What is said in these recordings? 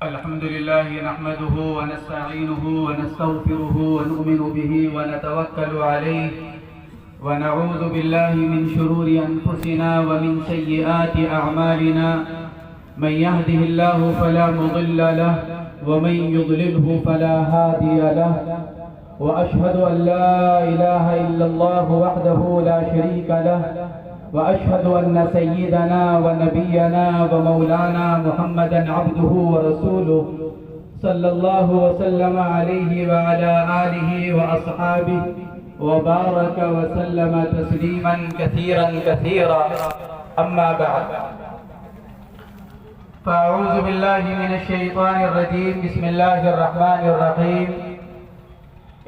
الحمد لله نحمده ونستعينه ونستغفره ونؤمن به ونتوكل عليه ونعوذ بالله من شرور أنفسنا ومن سيئات أعمالنا من يهده الله فلا مضل له ومن يضلله فلا هادي له وأشهد أن لا إله إلا الله وحده لا شريك له وأشهد أن سيدنا ونبينا ومولانا محمدا عبده ورسوله صلى الله وسلم عليه وعلى آله وأصحابه وبارك وسلم تسليما كثيرا كثيرا أما بعد فأعوذ بالله من الشيطان الرجيم بسم الله الرحمن الرحيم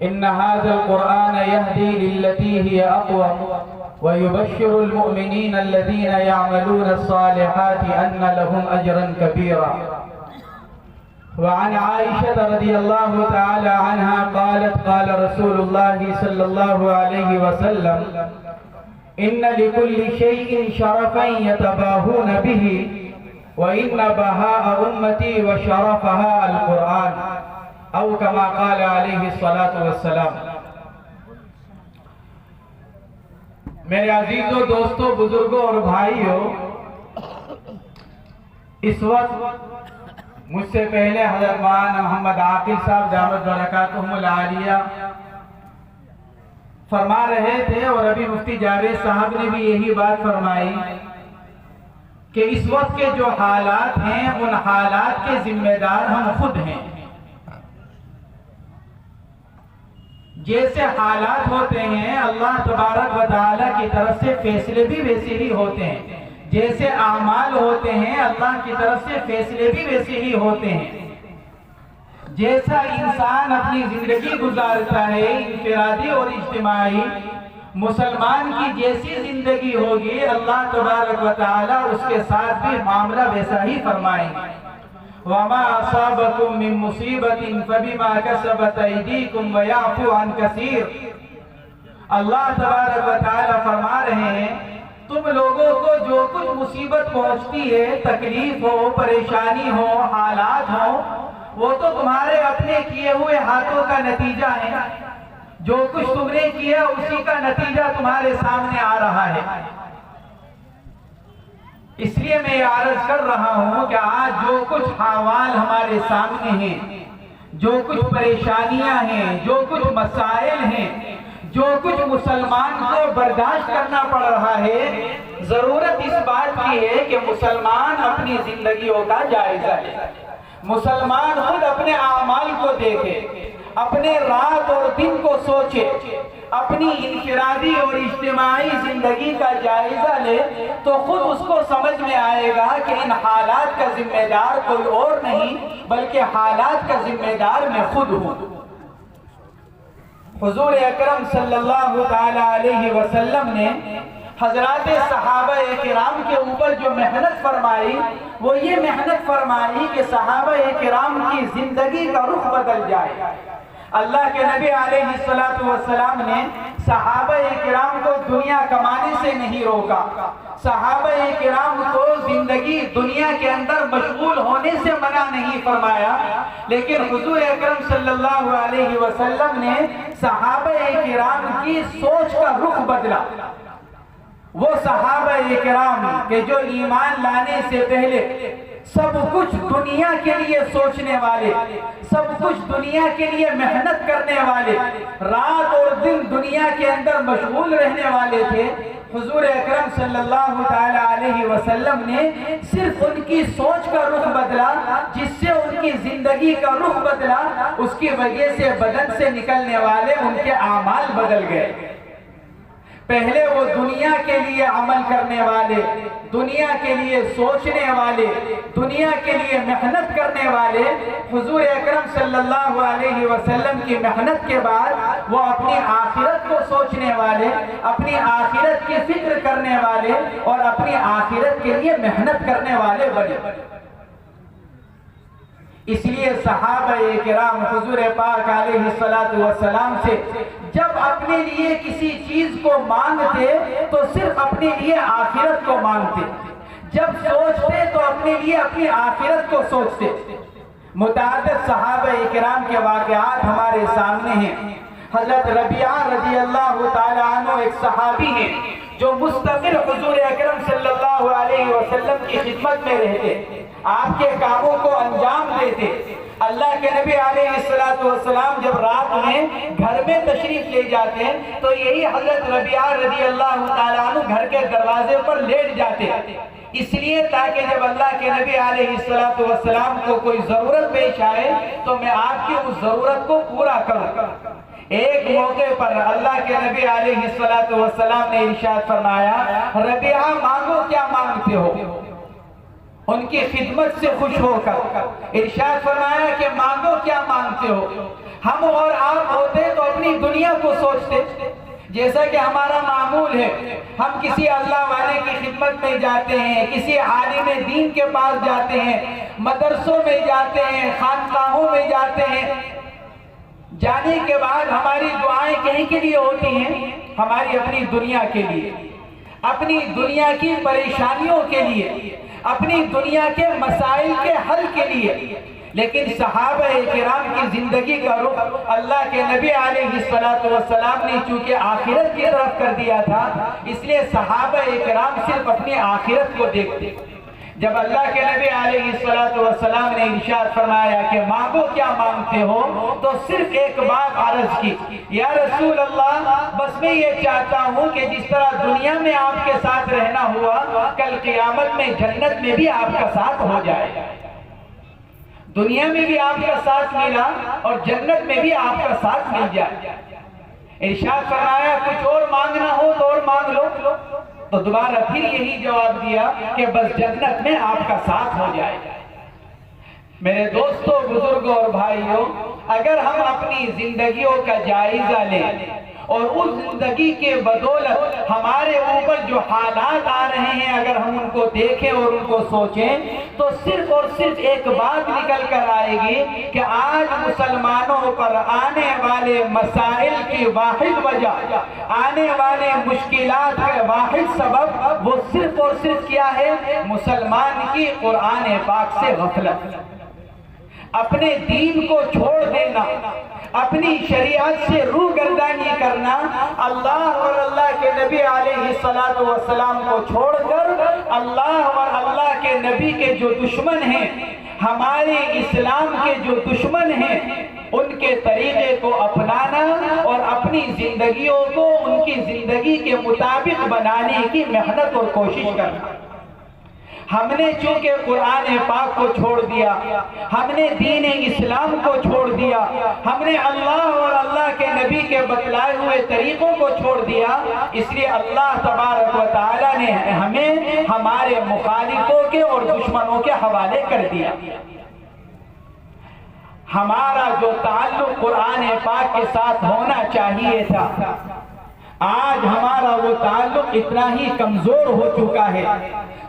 إن هذا القرآن يهدي للتي هي أقوم ويبشر المؤمنين الذين يعملون الصالحات أن لهم أجرا كبيرا وعن عائشة رضي الله تعالى عنها قالت قال رسول الله صلى الله عليه وسلم إن لكل شيء شرفا يتباهون به وإن بهاء أمتي وشرفها القرآن أو كما قال عليه الصلاة والسلام۔ میرے عزیزوں، دوستوں، بزرگوں اور بھائیوں، اس وقت مجھ سے پہلے حضرت مولانا محمد عاقل صاحب دامت برکاتہم العالیہ فرما رہے تھے، اور ابھی مفتی جاوید صاحب نے بھی یہی بات فرمائی کہ اس وقت کے جو حالات ہیں ان حالات کے ذمہ دار ہم خود ہیں۔ جیسے حالات ہوتے ہیں اللہ تبارک و تعالی کی طرف سے فیصلے بھی ویسے ہی ہوتے ہیں، جیسے اعمال ہوتے ہیں اللہ کی طرف سے فیصلے بھی ویسے ہی ہوتے ہیں۔ جیسا انسان اپنی زندگی گزارتا ہے انفرادی اور اجتماعی، مسلمان کی جیسی زندگی ہوگی اللہ تبارک و تعالی اس کے ساتھ بھی معاملہ ویسا ہی فرمائیں گے۔ وَمَا أَصَابَكُم مِّن مُّصِيبَةٍ فَبِمَا كَسَبَتْ أَيْدِيكُمْ وَيَعْفُو عَن كَثِيرٍ۔ اللہ تبارک و تعالی فرما رہے ہیں تم لوگوں کو جو کچھ مصیبت پہنچتی ہے، تکلیف ہو، پریشانی ہو، حالات ہو، وہ تو تمہارے اپنے کیے ہوئے ہاتھوں کا نتیجہ ہے۔ جو کچھ تم نے کیا اسی کا نتیجہ تمہارے سامنے آ رہا ہے۔ اس لیے میں یہ عرض کر رہا ہوں کہ آج جو کچھ حوال ہمارے سامنے ہیں، جو کچھ پریشانیاں ہیں، جو کچھ مسائل ہیں، جو کچھ مسلمان کو برداشت کرنا پڑ رہا ہے، ضرورت اس بات کی ہے کہ مسلمان اپنی زندگیوں کا جائزہ لے، مسلمان خود اپنے اعمال کو دیکھے، اپنے رات اور دن کو سوچے، اپنی انفرادی اور اجتماعی زندگی کا جائزہ لے، تو خود اس کو سمجھ میں آئے گا کہ ان حالات کا ذمہ دار کوئی اور نہیں بلکہ حالات کا ذمہ دار میں خود ہوں۔ حضور اکرم صلی اللہ تعالی علیہ وسلم نے حضرات صحابہ کرام کے اوپر جو محنت فرمائی وہ یہ محنت فرمائی کہ صحابہ کرام کی زندگی کا رخ بدل جائے۔ اللہ کے نبی علیہ السلام نے صحابہ کرام کو دنیا کمانے سے نہیں روکا، صحابہ کرام کو زندگی دنیا کے اندر مشغول ہونے سے منع نہیں فرمایا، لیکن حضور اکرم صلی اللہ علیہ وسلم نے صحابہ کرام کی سوچ کا رخ بدلا۔ وہ صحابہ کرام کہ جو ایمان لانے سے پہلے سب کچھ دنیا کے لیے سوچنے والے، سب کچھ دنیا کے لیے محنت کرنے والے، رات اور دن دنیا کے اندر مشغول رہنے والے تھے، حضور اکرم صلی اللہ تعالی علیہ وسلم نے صرف ان کی سوچ کا رخ بدلا، جس سے ان کی زندگی کا رخ بدلا، اس کی وجہ سے بدن سے نکلنے والے ان کے اعمال بدل گئے۔ پہلے وہ دنیا کے لیے عمل کرنے والے، دنیا کے لیے سوچنے والے، دنیا کے لیے محنت کرنے والے، حضور اکرم صلی اللہ علیہ وسلم کی محنت کے بعد وہ اپنی آخرت کو سوچنے والے، اپنی آخرت کی فکر کرنے والے اور اپنی آخرت کے لیے محنت کرنے والے بنے۔ اس لیے صحابہ کرام حضور پاک علیہ السلام سے جب اپنے لیے کسی چیز کو مانگتے تو صرف اپنے لیے آخرت کو مانگتے، جب سوچتے تو اپنے لیے اپنی آخرت کو سوچتے۔ متعدد صحابہ کرام کے واقعات ہمارے سامنے ہیں۔ حضرت ربیعہ رضی اللہ تعالیٰ عنہ ایک صحابی ہیں جو مستقل حضور اکرم صلی اللہ علیہ وسلم کی خدمت میں رہتے، آپ کے کاموں کو انجام دیتے۔ اللہ کے نبی علیہ السلام جب رات میں گھر میں تشریف لے جاتے ہیں تو یہی حضرت ربیعہ رضی اللہ تعالیٰ عنہ گھر کے دروازے پر لیٹ جاتے، اس لیے تاکہ جب اللہ کے نبی علیہ السلام کو کوئی ضرورت پیش آئے تو میں آپ کی اس ضرورت کو پورا کروں۔ ایک موقع پر اللہ کے نبی علیہ السلام نے ارشاد فرمایا، ربیعہ مانگو کیا مانگتے ہو؟ ان کی خدمت سے خوش ہو کر ارشاد فرمایا کہ مانگو کیا مانگتے ہو؟ ہم اور آپ ہوتے تو اپنی دنیا کو سوچتے، جیسا کہ ہمارا معمول ہے، ہم کسی اللہ والے کی خدمت میں جاتے ہیں، کسی عالم دین کے پاس جاتے ہیں، مدرسوں میں جاتے ہیں، خانقاہوں میں جاتے ہیں۔ جانے کے بعد ہماری دعائیں کہیں کے لیے ہوتی ہیں؟ ہماری اپنی دنیا کے لیے، اپنی دنیا کی پریشانیوں کے لیے، اپنی دنیا کے مسائل کے حل کے لیے۔ لیکن صحابہ کرام کی زندگی کا رخ اللہ کے نبی علیہ السلام نے چونکہ آخرت کی طرف کر دیا تھا، اس لیے صحابہ کرام صرف اپنی آخرت کو دیکھتے۔ جب اللہ کے نبی علیہ السلام نے ارشاد فرمایا کہ مانگو کیا مانگتے ہو، تو صرف ایک بات عرض کی، یا رسول اللہ بس میں یہ چاہتا ہوں کہ جس طرح دنیا میں آپ کے ساتھ رہنا ہوا، کل قیامت میں جنت میں بھی آپ کا ساتھ ہو جائے۔ دنیا میں بھی آپ کا ساتھ ملا اور جنت میں بھی آپ کا ساتھ مل جائے۔ ارشاد فرمایا کچھ اور مانگنا ہو تو اور مانگ لو، تو دوبارہ پھر یہی جواب دیا کہ بس جنت میں آپ کا ساتھ ہو جائے۔ میرے دوستوں، بزرگوں اور بھائیوں، اگر ہم اپنی زندگیوں کا جائزہ لیں اور اس زندگی کے بدولت ہمارے اوپر جو حالات آ رہے ہیں اگر ہم ان کو دیکھیں اور ان کو سوچیں تو صرف اور صرف ایک بات نکل کر آئے گی کہ آج مسلمانوں پر آنے والے مسائل کی واحد وجہ، آنے والے مشکلات کا واحد سبب وہ صرف اور صرف کیا ہے؟ مسلمان کی قرآن پاک سے غفلت، اپنے دین کو چھوڑ دینا، اپنی شریعت سے روگردانی کرنا، اللہ اور اللہ کے نبی علیہ السلام کو چھوڑ کر اللہ اور اللہ کے نبی کے جو دشمن ہیں، ہمارے اسلام کے جو دشمن ہیں، ان کے طریقے کو اپنانا اور اپنی زندگیوں کو ان کی زندگی کے مطابق بنانے کی محنت اور کوشش کرنا۔ ہم نے چونکہ قرآن پاک کو چھوڑ دیا، ہم نے دین اسلام کو چھوڑ دیا، ہم نے اللہ اور اللہ کے نبی کے بتلائے ہوئے طریقوں کو چھوڑ دیا، اس لیے اللہ تبارک و تعالیٰ نے ہمیں ہمارے مخالفوں کے اور دشمنوں کے حوالے کر دیا۔ ہمارا جو تعلق قرآن پاک کے ساتھ ہونا چاہیے تھا، آج ہمارا وہ تعلق اتنا ہی کمزور ہو چکا ہے۔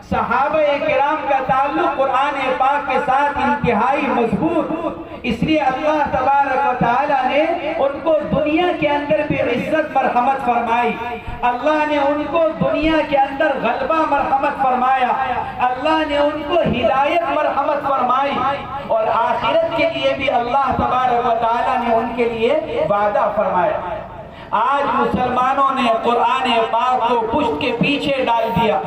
صحابہ کرام کا تعلق قرآن پاک کے ساتھ انتہائی مضبوط، اس لیے اللہ تبارک و تعالیٰ نے ان کو دنیا کے اندر بھی عزت مرحمت فرمائی، اللہ نے ان کو دنیا کے اندر غلبہ مرحمت فرمایا، اللہ نے ان کو ہدایت مرحمت فرمائی، اور آخرت کے لیے بھی اللہ تبارک و تعالیٰ نے ان کے لیے وعدہ فرمایا۔ آج مسلمانوں نے قرآن پاک کو پشت کے پیچھے ڈال دیا،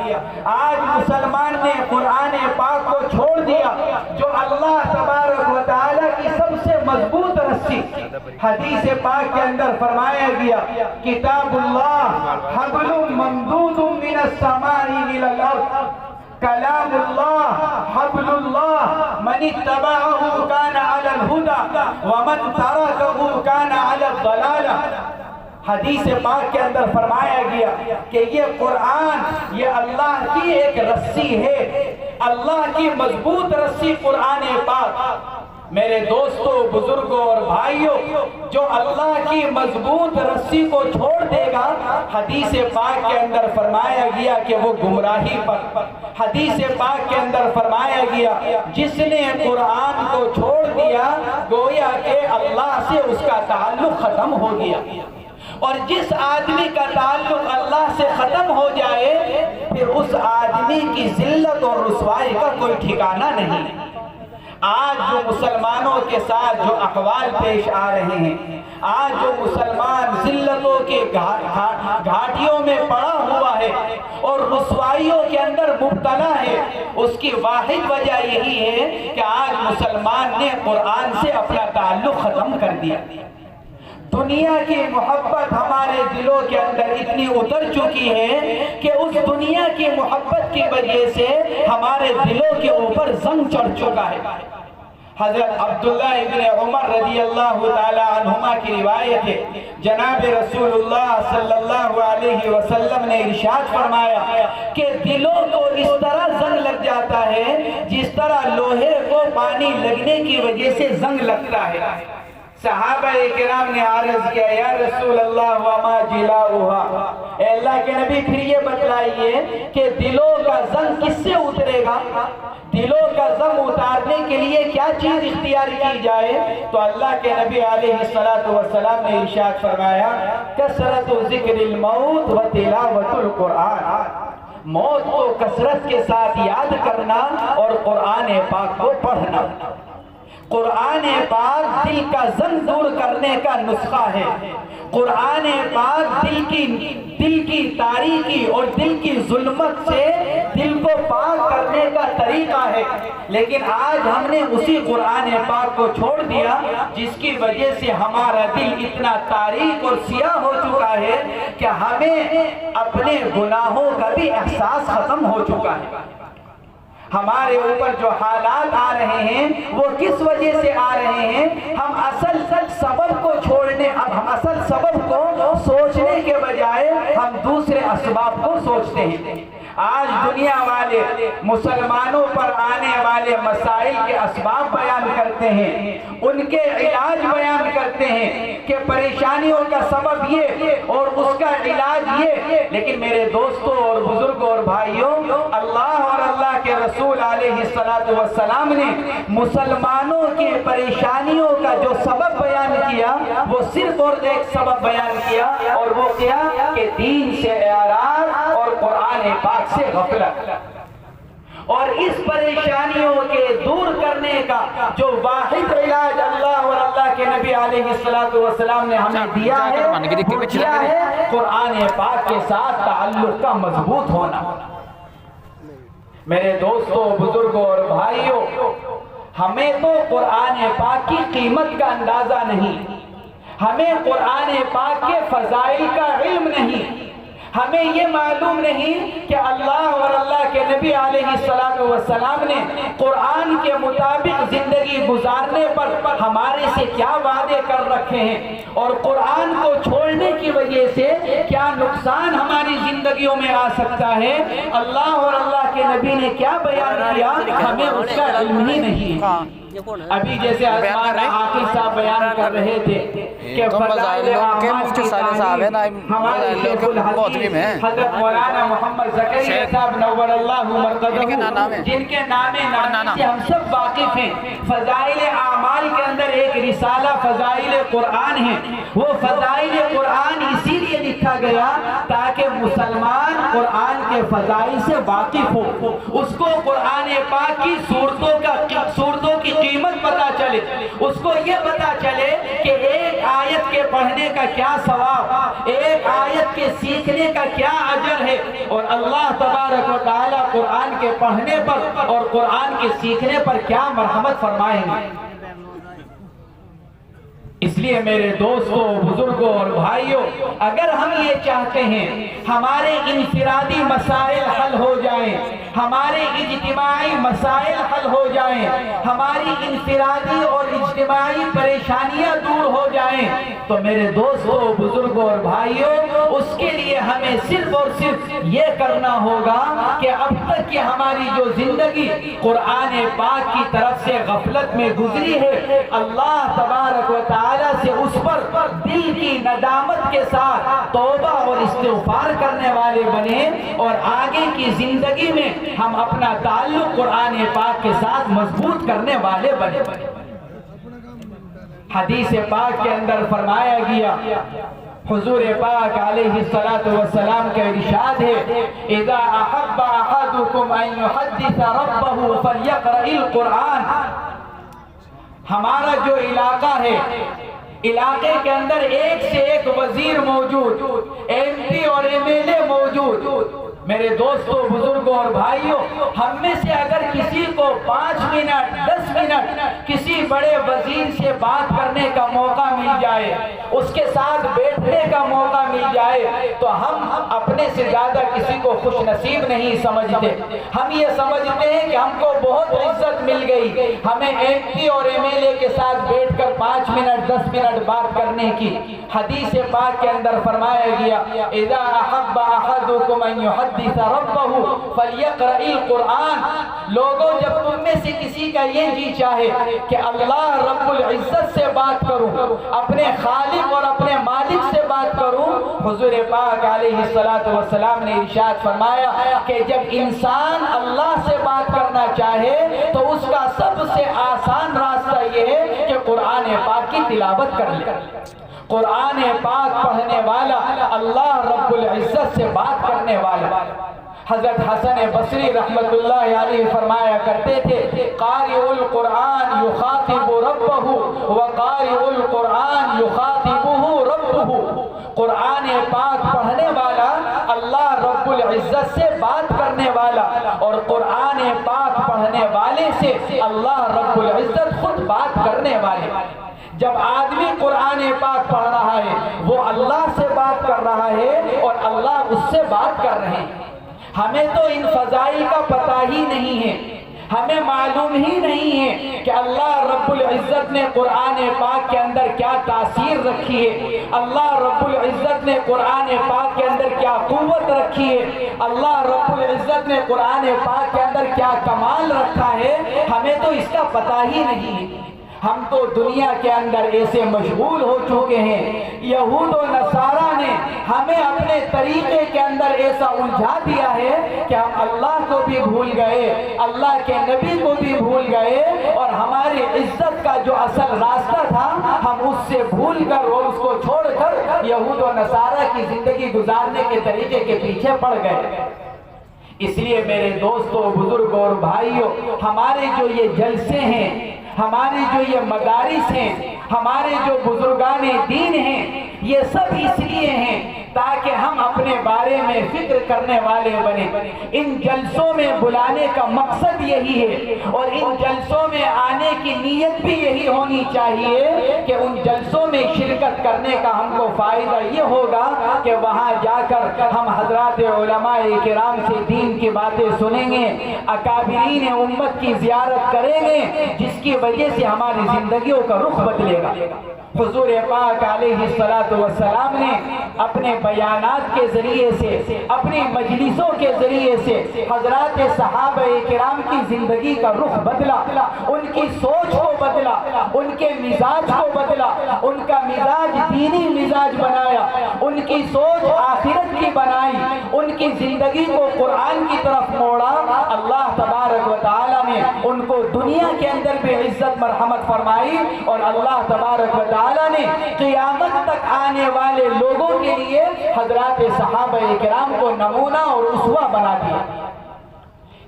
آج مسلمان نے قرآن پاک کو چھوڑ دیا جو اللہ تبارک و تعالیٰ کی سب سے مضبوط رسی۔ حدیث پاک کے اندر فرمایا گیا، کتاب اللہ حبل ممدود من السماء الى الارض، کلام اللہ حبل اللہ، من اتبعه كان على الهدى ومن تركه كان على الضلالہ۔ حدیث پاک کے اندر فرمایا گیا کہ یہ قرآن یہ اللہ کی ایک رسی ہے، اللہ کی مضبوط رسی قرآن پاک۔ میرے دوستوں، بزرگوں اور بھائیوں، جو اللہ کی مضبوط رسی کو چھوڑ دے گا، حدیث پاک کے اندر فرمایا گیا کہ وہ گمراہی پر، حدیث پاک کے اندر فرمایا گیا جس نے قرآن کو چھوڑ دیا گویا کہ اللہ سے اس کا تعلق ختم ہو گیا، اور جس آدمی کا تعلق اللہ سے ختم ہو جائے پھر اس آدمی کی ذلت اور رسوائی کا کوئی ٹھکانہ نہیں۔ آج جو مسلمانوں کے ساتھ جو احوال پیش آ رہے ہیں، آج جو مسلمان ذلتوں کے گھاٹیوں میں پڑا ہوا ہے اور رسوائیوں کے اندر مبتلا ہے، اس کی واحد وجہ یہی ہے کہ آج مسلمان نے قرآن سے اپنا تعلق ختم کر دیا۔ دنیا کی محبت ہمارے دلوں کے اندر اتنی اتر چکی ہے کہ اس دنیا کی محبت کی وجہ سے ہمارے دلوں کے اوپر زنگ چڑھ چکا ہے۔ حضرت عبداللہ ابن عمر رضی اللہ تعالی عنہما کی روایت ہے، جناب رسول اللہ صلی اللہ علیہ وسلم نے ارشاد فرمایا کہ دلوں کو اس طرح زنگ لگ جاتا ہے جس طرح لوہے کو پانی لگنے کی وجہ سے زنگ لگتا ہے۔ صحابہ کرام نے عرض کیا، یا رسول اللہ وما جلاؤہا، اے اللہ کے نبی پھر یہ بتلائیے کہ دلوں کا زنگ کس سے اترے گا؟ دلوں کا زنگ اتارنے کے لیے کیا چیز اختیار کی جائے؟ تو اللہ کے نبی علیہ السلام نے ارشاد فرمایا، کثرت ذکر الموت و تلاوت القرآن، موت کو کثرت کے ساتھ یاد کرنا اور قرآن پاک کو پڑھنا۔ قرآن پاک دل کا زنگ دور کرنے کا نسخہ ہے۔ قرآن پاک دل کی تاریکی اور دل کی ظلمت سے دل کو پاک کرنے کا طریقہ ہے، لیکن آج ہم نے اسی قرآن پاک کو چھوڑ دیا، جس کی وجہ سے ہمارا دل اتنا تاریک اور سیاہ ہو چکا ہے کہ ہمیں اپنے گناہوں کا بھی احساس ختم ہو چکا ہے۔ ہمارے اوپر جو حالات آ رہے ہیں وہ کس وجہ سے آ رہے ہیں؟ ہم اصل سبب کو چھوڑنے، اب ہم اصل سبب کو سوچنے کے بجائے ہم دوسرے اسباب کو سوچتے ہیں۔ آج دنیا والے مسلمانوں پر آنے والے مسائل کے اسباب بیان کرتے ہیں، ان کے علاج بیان کرتے ہیں کہ پریشانیوں کا سبب یہ اور اس کا علاج یہ، لیکن میرے دوستوں اور بزرگوں اور بھائیوں، اللہ اور اللہ کے رسول علیہ السلام نے مسلمانوں کی پریشانیوں کا جو سبب بیان کیا وہ صرف اور ایک سبب بیان کیا، اور وہ کیا کہ دین سے اعراض اور قرآن پاک سے غفلت۔ اور اس پریشانیوں کے دور کرنے کا جو واحد علاج اللہ اور اللہ کے نبی علیہ السلام نے ہمیں دیا ہے وہ کیا ہے؟ قرآن پاک کے ساتھ تعلق کا مضبوط ہونا۔ میرے دوستوں، بزرگوں اور بھائیوں، ہمیں تو قرآن پاک کی قیمت کا اندازہ نہیں، ہمیں قرآن پاک کے فضائل کا علم نہیں، ہمیں یہ معلوم نہیں کہ اللہ اور اللہ کے نبی علیہ السلام نے قرآن کے مطابق زندگی گزارنے پر ہمارے سے کیا وعدے کر رکھے ہیں، اور قرآن کو چھوڑنے کی وجہ سے کیا نقصان ہماری زندگیوں میں آ سکتا ہے۔ اللہ اور اللہ کے نبی نے کیا بیان کیا، ہمیں اس کا علم ہی نہیں ہے۔ ابھی جیسے عثمان عاقل صاحب بیان کر رہے تھے کہ فضائل اعمال کی تعلیم ہمارے شیخ الحدیث حضرت مولانا محمد زکریا صاحب نور اللہ مرقدہ، جن کے نام نامی سے ہم سب واقف ہیں، فضائل اعمال کے اندر ایک رسالہ فضائل قرآن ہے۔ وہ فضائل قرآن اسی لیے لکھا گیا تاکہ مسلمان قرآن کے فضائل سے واقف ہو، اس کو قرآن پاک کی صورتوں کی قیمت پتا چلے، اس کو یہ پتا چلے کہ ایک آیت کے پڑھنے کا کیا ثواب، ایک آیت کے سیکھنے کا کیا اجر ہے، اور اللہ تبارک و تعالی قرآن کے پڑھنے پر اور قرآن کے سیکھنے پر کیا مرحمت فرمائیں گے۔ اس لیے میرے دوستوں، بزرگوں اور بھائیوں، اگر ہم یہ چاہتے ہیں ہمارے انفرادی مسائل حل ہو جائیں، ہمارے اجتماعی مسائل حل ہو جائیں، ہماری انفرادی اور اجتماعی پریشانیاں دور ہو جائیں، تو میرے دوستوں، بزرگوں اور بھائیوں، اس کے لیے ہمیں صرف اور صرف یہ کرنا ہوگا کہ اب تک کی ہماری جو زندگی قرآن پاک کی طرف سے غفلت میں گزری ہے، اللہ تبارک و تعالی سے اس پر دل کی ندامت کے ساتھ توبہ اور استغفار کرنے والے بنے، اور آگے کی زندگی میں ہم اپنا تعلق قرآن پاک کے ساتھ مضبوط کرنے والے بنے۔ حدیث پاک کے اندر فرمایا گیا، حضور پاک علیہ السلام کا ارشاد ہے، اذا احب احدکم ان یحدث ربہ فلیقرأ القرآن، ہمارا جو علاقہ ہے، علاقے کے اندر ایک سے ایک وزیر موجود، ایم پی اور ایم ایل اے موجود۔ میرے دوستوں، بزرگوں اور بھائیوں، ہم میں سے اگر کسی کو 5 منٹ 10 منٹ کسی بڑے وزیر سے بات کرنے کا موقع مل جائے، اس کے ساتھ بیٹھنے کا موقع مل جائے، تو ہم اپنے سے زیادہ کسی کو خوش نصیب نہیں سمجھتے۔ ہم یہ سمجھتے ہیں کہ ہم کو بہت عزت مل گئی، ہمیں ایم پی اور ایم ایل اے کے ساتھ بیٹھ کر 5 منٹ 10 منٹ بات کرنے کی۔ حدیث پاک کے اندر فرمایا گیا، اذا احب احدکم ان یحدث ربہ فلیقرأ القرآن۔ لوگوں، جب تم میں سے کسی کا یہ جی چاہے کہ اللہ رب العزت سے بات کروں، اپنے خالق اور اپنے مالک سے بات کروں، حضور پاک علیہ السلام نے ارشاد فرمایا کہ جب انسان اللہ سے بات کرنا چاہے تو اس کا سب سے آسان راستہ یہ ہے کہ قرآن پاک کی تلاوت کر لے۔ قرآن پاک پڑھنے والا اللہ رب العزت سے بات کرنے والا۔ حضرت حسن بصری رحمت اللہ علیہ فرمایا کرتے تھے، قارئ القرآن یخاطب ربہ وقارئ القرآن یخاطبہ ربہ۔ قرآن پاک پڑھنے والا اللہ رب العزت سے بات کرنے والا، اور قرآن پاک پڑھنے والے سے اللہ رب العزت خود بات کرنے والے۔ جب آدمی قرآن پاک پڑھ رہا ہے، وہ اللہ سے بات کر رہا ہے اور اللہ اس سے بات کر رہے ہیں۔ ہمیں تو ان فضائل کا پتہ ہی نہیں ہے، ہمیں معلوم ہی نہیں ہے کہ اللہ رب العزت نے قرآن پاک کے اندر کیا تاثیر رکھی ہے، اللہ رب العزت نے قرآن پاک کے اندر کیا قوت رکھی ہے، اللہ رب العزت نے قرآن پاک کے اندر کیا کمال رکھا ہے، ہمیں تو اس کا پتہ ہی نہیں ہے۔ ہم تو دنیا کے اندر ایسے مشغول ہو چکے ہیں، یہود و نصارہ نے ہمیں اپنے طریقے کے اندر ایسا الجھا دیا ہے کہ ہم اللہ کو بھی بھول گئے، اللہ کے نبی کو بھی بھول گئے، اور ہماری عزت کا جو اصل راستہ تھا ہم اس سے بھول کر اور اس کو چھوڑ کر یہود و نصارہ کی زندگی گزارنے کے طریقے کے پیچھے پڑ گئے۔ اس لیے میرے دوستوں، بزرگوں اور بھائیوں، ہمارے جو یہ جلسے ہیں، ہماری جو یہ مدارس ہیں، ہمارے جو بزرگان دین ہیں، یہ سب اس لیے ہیں تاکہ ہم اپنے بارے میں فکر کرنے والے بنیں۔ ان جلسوں میں بلانے کا مقصد یہی ہے، اور ان جلسوں میں آنے کی نیت بھی یہی ہونی چاہیے کہ ان جلسوں میں شرکت کرنے کا ہم کو فائدہ یہ ہوگا کہ وہاں جا کر ہم حضرات علماء کرام سے دین کی باتیں سنیں گے، اکابرین امت کی زیارت کریں گے، جس کی وجہ سے ہماری زندگیوں کا رخ بدلے گا۔ حضور پاک علیہ السلام نے اپنے بیانات کے ذریعے سے، اپنی مجلسوں کے ذریعے سے حضرات صحابہ کرام کی زندگی کا رخ بدلا، ان کی سوچ کو بدلا، ان کے مزاج کو بدلا، ان کا مزاج دینی مزاج بنایا، ان کی سوچ آخرت کی بنائی، ان کی زندگی کو قرآن کی طرف موڑا۔ اللہ تبارک و تعالی نے ان کو دنیا کے اندر بھی عزت مرحمت فرمائی، اور اللہ تبارک و تعالی نے قیامت تک آنے والے لوگوں کے لیے حضرات صحابہ کرام کو نمونہ اور اسوہ بنا دیا۔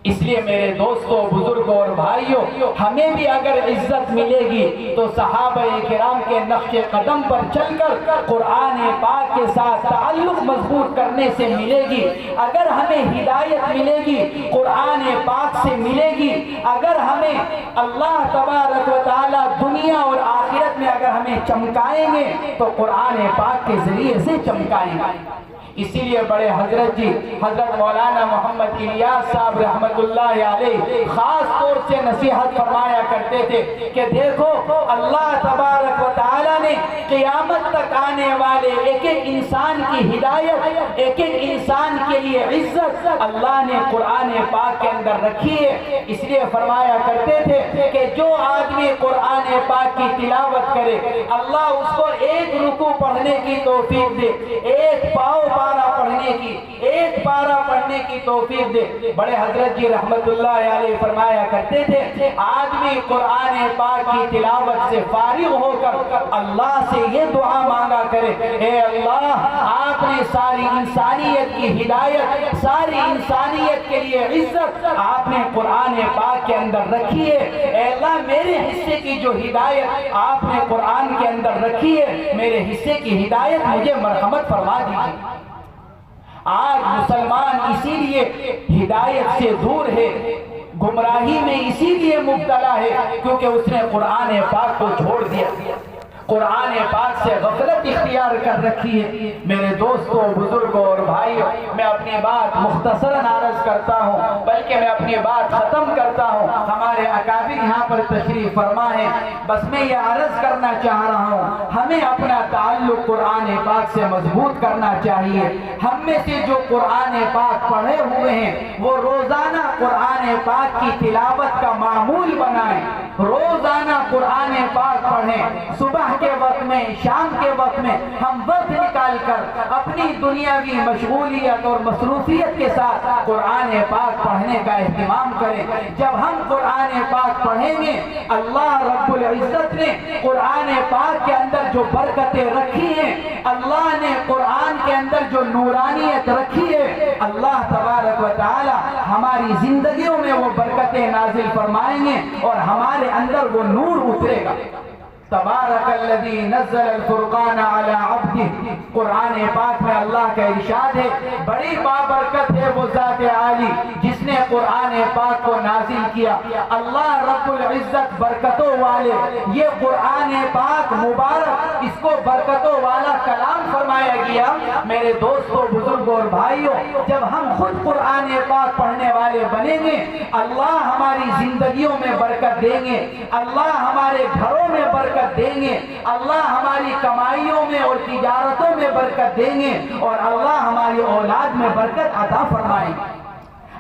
اس لیے میرے دوستوں، بزرگوں اور بھائیوں، ہمیں بھی اگر عزت ملے گی تو صحابہ کرام کے نقش قدم پر چل کر قرآن پاک کے ساتھ تعلق مضبوط کرنے سے ملے گی۔ اگر ہمیں ہدایت ملے گی قرآن پاک سے ملے گی، اگر ہمیں اللہ تبارک و تعالی دنیا اور آخرت میں اگر ہمیں چمکائیں گے تو قرآن پاک کے ذریعے سے چمکائیں گے۔ اسی لیے بڑے حضرت جی، حضرت مولانا محمد الیاس صاحب رحمت اللہ علیہ خاص طور سے نصیحت فرمایا کرتے تھے کہ دیکھو، اللہ تبارک و تعالی نے قیامت تک آنے والے ایک ایک انسان کی ہدایت، ایک ایک انسان کے لیے عزت اللہ نے قرآن پاک کے اندر رکھی ہے۔ اس لیے فرمایا کرتے تھے کہ جو آدمی قرآن پاک کی تلاوت کرے، اللہ اس کو ایک رکوع پڑھنے کی توفیق دے، ایک پاؤ پارہ پڑھنے کی، ایک پارہ پڑھنے کی توفیق دے۔ بڑے حضرت جی رحمت اللہ علیہ فرمایا کرتے تھے، آدمی قرآن پاک کی تلاوت سے فارغ ہو کر اللہ سے یہ دعا مانگا کرے، اے اللہ آپ نے ساری انسانیت کی ہدایت، ساری انسانیت کے لیے عزت آپ نے قرآن پاک کے اندر رکھی ہے، اے اللہ میرے حصے کی جو ہدایت آپ نے قرآن کے اندر رکھی ہے، میرے حصے کی ہدایت مجھے مرحمت فرما دیجیے۔ آج مسلمان اسی لیے ہدایت سے دور ہے، گمراہی میں اسی لیے مبتلا ہے کیونکہ اس نے قرآن پاک کو چھوڑ دیا، قرآن پاک سے غفلت اختیار کر رکھی ہے۔ میرے دوستوں، بزرگوں اور بھائیوں، میں اپنی بات مختصراً عرض کرتا ہوں، بلکہ میں اپنی بات ختم کرتا ہوں۔ ہمارے اکابر یہاں پر تشریف فرما ہے، بس میں یہ عرض کرنا چاہ رہا ہوں، ہمیں اپنا تعلق قرآن پاک سے مضبوط کرنا چاہیے۔ ہم میں سے جو قرآن پاک پڑھے ہوئے ہیں وہ روزانہ قرآن پاک کی تلاوت کا معمول بنائیں، روزانہ قرآن پاک پڑھیں۔ صبح کے وقت میں، شام کے وقت میں ہم وقت نکال کر اپنی دنیاوی مشغولیت اور مصروفیت کے ساتھ قرآن پاک پڑھنے کا اہتمام کریں۔ جب ہم قرآن پاک پڑھیں گے، اللہ رب العزت نے قرآن پاک کے اندر جو برکتیں رکھی ہیں، اللہ نے قرآن کے اندر جو نورانیت رکھی ہے، اللہ تبارک و تعالی ہماری زندگیوں میں وہ برکتیں نازل فرمائیں گے اور ہمارے اندر وہ نور اترے گا۔ تبارک الذی نزل الفرقان علی عبدہ، قرآن پاک میں اللہ کا ارشاد ہے، بڑی بابرکت ہے وہ ذات عالی جس نے قرآن پاک کو نازل کیا۔ اللہ رب العزت برکتوں والے، یہ قرآن پاک مبارک، اس کو برکتوں والا کلام فرمایا گیا۔ میرے دوستوں، بزرگوں اور بھائیوں، جب ہم خود قرآن پاک پڑھنے والے بنیں گے، اللہ ہماری زندگیوں میں برکت دیں گے، اللہ ہمارے گھروں میں برکت دیں گے، اللہ ہماری کمائیوں میں اور تجارتوں میں برکت دیں گے اور اللہ ہماری اولاد میں برکت عطا فرمائیں گے۔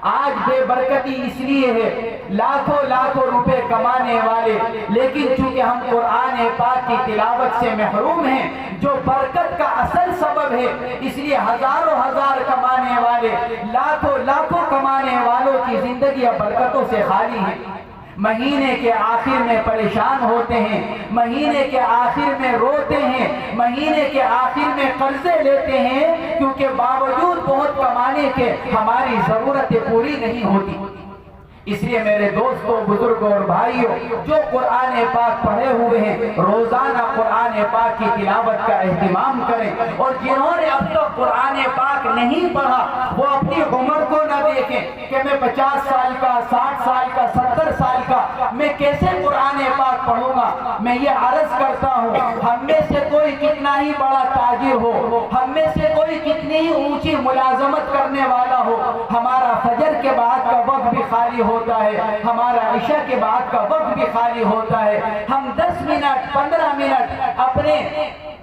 آج بے برکتی اس لیے ہے، لاکھوں لاکھوں روپے کمانے والے، لیکن چونکہ ہم قرآن پاک کی تلاوت سے محروم ہیں، جو برکت کا اصل سبب ہے، اس لیے ہزاروں ہزار کمانے والے، لاکھوں لاکھوں کمانے والوں کی زندگیاں برکتوں سے خالی ہیں۔ مہینے کے آخر میں پریشان ہوتے ہیں، مہینے کے آخر میں روتے ہیں، مہینے کے آخر میں قرضے لیتے ہیں، کیونکہ باوجود بہت کمانے کے ہماری ضرورتیں پوری نہیں ہوتی۔ اس لیے میرے دوستوں، بزرگوں اور بھائیوں، جو قرآن پاک پڑھے ہوئے ہیں روزانہ قرآن پاک کی تلاوت کا اہتمام کریں، اور جنہوں نے اب تک قرآن پاک نہیں پڑھا وہ اپنی عمر کو نہ دیکھیں کہ میں 50 سال کا، 60 سال کا، 70 سال کا، میں کیسے قرآن پاک پڑھوں گا۔ میں یہ عرض کرتا ہوں، ہم میں سے کوئی کتنا ہی بڑا تاجر ہو، ہم میں سے کوئی کتنی ہی اونچی ملازمت کرنے والا ہو، ہمارا فجر کے بعد کا وقت بھی خالی ہوتا ہے، ہمارا عشاء کے بعد کا وقت بھی خالی ہوتا ہے۔ ہم 10 منٹ 15 منٹ اپنے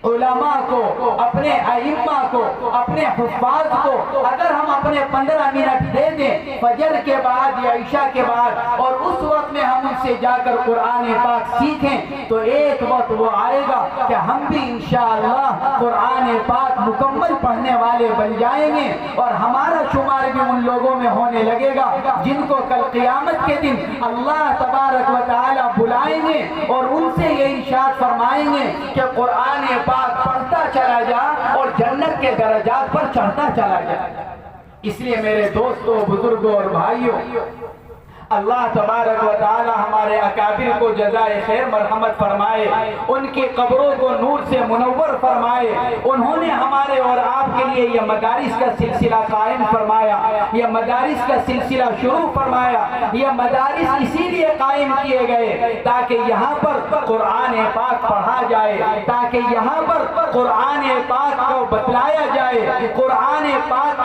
علماء کو، اپنے ائمہ کو، اپنے حفاظ کو اگر ہم اپنے 15 منٹ دے دیں فجر کے بعد یا عشاء کے بعد، اور اس وقت میں ہم ان سے جا کر قرآن پاک سیکھیں، تو ایک وقت وہ آئے گا کہ ہم بھی انشاءاللہ قرآن پاک مکمل پڑھنے والے بن جائیں گے، اور ہمارا شمار بھی ان لوگوں میں ہونے لگے گا جن کو کل قیامت کے دن اللہ تبارک و تعالی بلائیں گے اور ان سے یہ ارشاد فرمائیں گے کہ قرآن پاک پڑھتا چلا جا اور جنت کے درجات پر چڑھتا چلا جا۔ اس لیے میرے دوستوں، بزرگوں اور بھائیوں، اللہ تبارک و تعالی ہمارے اکابر کو جزائے خیر مرحمت فرمائے، ان کی قبروں کو نور سے منور فرمائے۔ انہوں نے ہمارے اور آپ کے لیے یہ مدارس کا سلسلہ قائم فرمایا، یہ مدارس کا سلسلہ شروع فرمایا۔ یہ مدارس اسی لیے قائم کیے گئے تاکہ یہاں پر قرآن پاک پڑھا جائے، تاکہ یہاں پر قرآن پاک کو بتلایا جائے، قرآن پاک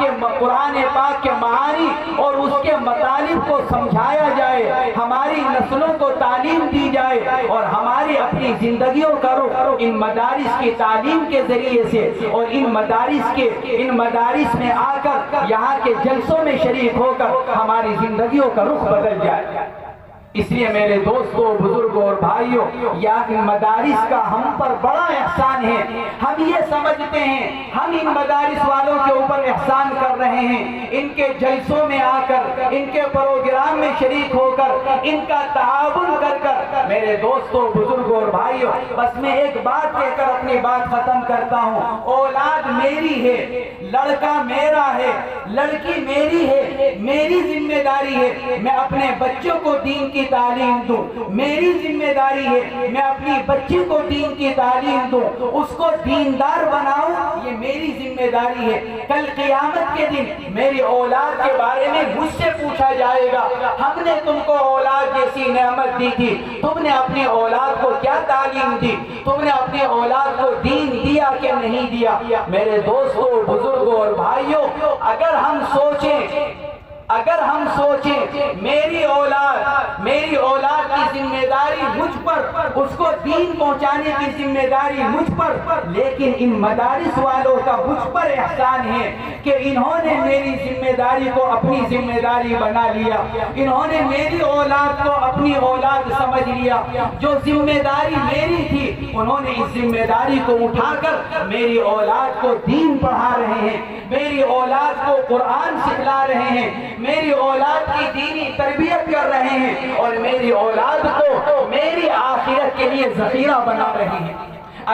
کے معانی اور اس کے مطالب کو سمجھایا جائے، ہماری نسلوں کو تعلیم دی جائے، اور ہماری اپنی زندگیوں کا رخ ان مدارس کی تعلیم کے ذریعے سے اور ان مدارس میں آ کر یہاں کے جلسوں میں شریک ہو کر ہماری زندگیوں کا رخ بدل جائے۔ اس لیے میرے دوستوں، بزرگوں اور بھائیوں، یا ان مدارس کا ہم پر بڑا احسان ہے۔ ہم یہ سمجھتے ہیں ہم ان مدارس والوں کے اوپر احسان کر رہے ہیں، ان کے جلسوں میں آ کر، ان کے پروگرام میں شریک ہو کر، ان کا تعاون کر کر۔ میرے دوستوں، بزرگوں اور بھائیوں، بس میں ایک بات کہہ کر اپنی بات ختم کرتا ہوں۔ اولاد میری ہے، لڑکا میرا ہے، لڑکی میری ہے، میری ذمہ داری ہے میں اپنے بچوں کو دین کی تعلیم دوں، میری ذمہ داری ہے میں اپنی بچی کو دین کی تعلیم دوں، اس کو دیندار بناؤں، یہ میری ذمہ داری ہے۔ کل قیامت کے دن میری اولاد کے بارے میں مجھ سے پوچھا جائے گا، ہم نے تم کو اولاد جیسی نعمت دی تھی، تم نے اپنی اولاد کو کیا تعلیم دی، تم نے اپنی اولاد کو دین دیا کہ نہیں دیا؟ میرے دوستوں، بزرگوں اور بھائیوں، اگر ہم سوچیں میری اولاد کی ذمہ داری مجھ پر، اس کو دین پہنچانے کی ذمہ داری مجھ پر، لیکن ان مدارس والوں کا مجھ پر احسان ہے کہ انہوں نے میری ذمہ داری کو اپنی ذمہ داری بنا لیا، انہوں نے میری اولاد کو اپنی اولاد سمجھ لیا، جو ذمہ داری میری تھی انہوں نے اس ذمہ داری کو اٹھا کر میری اولاد کو دین پڑھا رہے ہیں، میری اولاد کو قرآن سکھلا رہے ہیں، میری اولاد کی دینی تربیت کر رہے ہیں، اور میری اولاد کو میری آخرت کے لیے ذخیرہ بنا رہے ہیں۔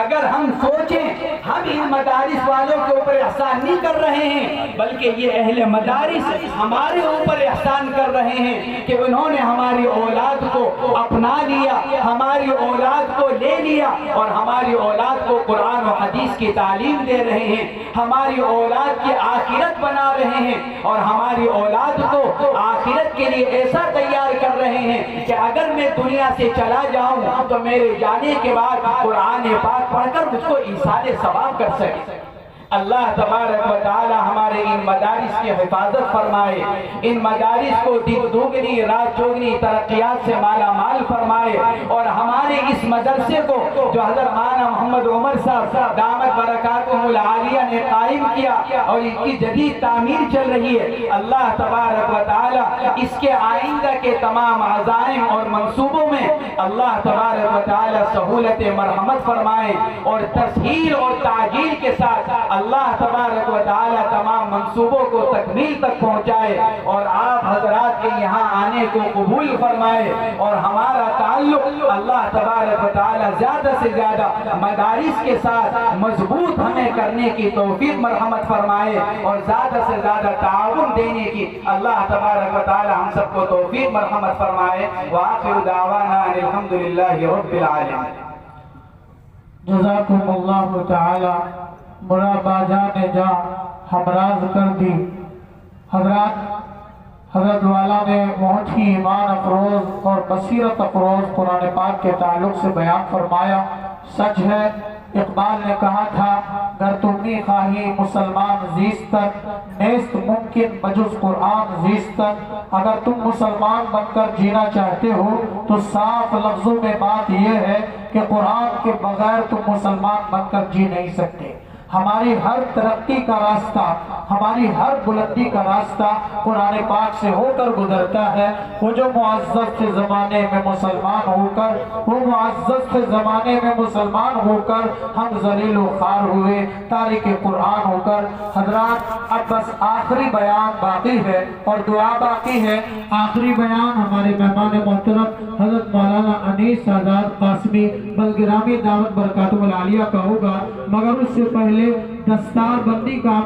اگر ہم سوچیں ہم ان مدارس والوں کے اوپر احسان نہیں کر رہے ہیں، بلکہ یہ اہل مدارس ہمارے اوپر احسان کر رہے ہیں کہ انہوں نے ہماری اولاد کو اپنا لیا، ہماری اولاد کو لے لیا، اور ہماری اولاد کو قرآن و حدیث کی تعلیم دے رہے ہیں، ہماری اولاد کی آخرت بنا رہے ہیں، اور ہماری اولاد کو آخرت کے لیے ایسا تیار کر رہے ہیں کہ اگر میں دنیا سے چلا جاؤں تو میرے جانے کے بعد قرآن پاک پڑھ کر مجھ کو ایصال ثواب کر سکے۔ اللہ تبارک و تعالی ہمارے ان مدارس کی حفاظت فرمائے، ان مدارس کو دن دوگنی رات چوگنی ترقیات سے مالا مال فرمائے، اور ہمارے اس مدرسے کو جو حضرت مولانا محمد عمر صاحب دامت برکاتہم العالیہ نے قائم کیا اور ان کی جدید تعمیر چل رہی ہے، اللہ تبارک و تعالی اس کے آئندہ کے تمام عزائم اور منصوبوں میں اللہ تبارک و تعالی سہولت مرحمت فرمائے، اور تسہیل اور تعجیل کے ساتھ اللہ تبارک و تعالی تمام منصوبوں کو تکمیل تک پہنچائے، اور آپ حضرات کے یہاں آنے کو قبول فرمائے، اور ہمارا تعلق اللہ تبارک و تعالی زیادہ سے زیادہ مدارس کے ساتھ مضبوط ہمیں کرنے کی توفیق مرحمت فرمائے، اور زیادہ سے زیادہ تعاون دینے کی اللہ تبارک و تعالی ہم سب کو توفیق مرحمت فرمائے۔ وآخر دعوانا الحمدللہ رب العالمین۔ جزاکم اللہ تعالی مرابا جان جا ہمراز کر دی۔ حضرت والا نے بہت ہی ایمان افروز اور بصیرت افروز قرآن پاک کے تعلق سے بیان فرمایا۔ سچ ہے، اقبال نے کہا تھا، گر تم نی خواہی مسلمان زیستن، نیست ممکن بجز قرآن زیستن۔ اگر تم مسلمان بن کر جینا چاہتے ہو تو صاف لفظوں میں بات یہ ہے کہ قرآن کے بغیر تم مسلمان بن کر جی نہیں سکتے۔ ہماری ہر ترقی کا راستہ، ہماری ہر بلندی کا راستہ قرآن پاک سے ہو کر گزرتا ہے۔ وہ جو معزز تھے زمانے میں مسلمان ہو کر، وہ معزز تھے زمانے میں مسلمان ہو کر ہم ذلیل و خوار ہوئے تارک قرآن ہو کر۔ حضرات، اب بس آخری بیان باقی ہے اور دعا باقی ہے۔ آخری بیان ہمارے مہمان محترم حضرت مولانا انیس آزاد قاسمی بلگرامی دعوت برکاتہم العالیہ کا ہوگا، مگر اس سے پہلے دستار بندی کا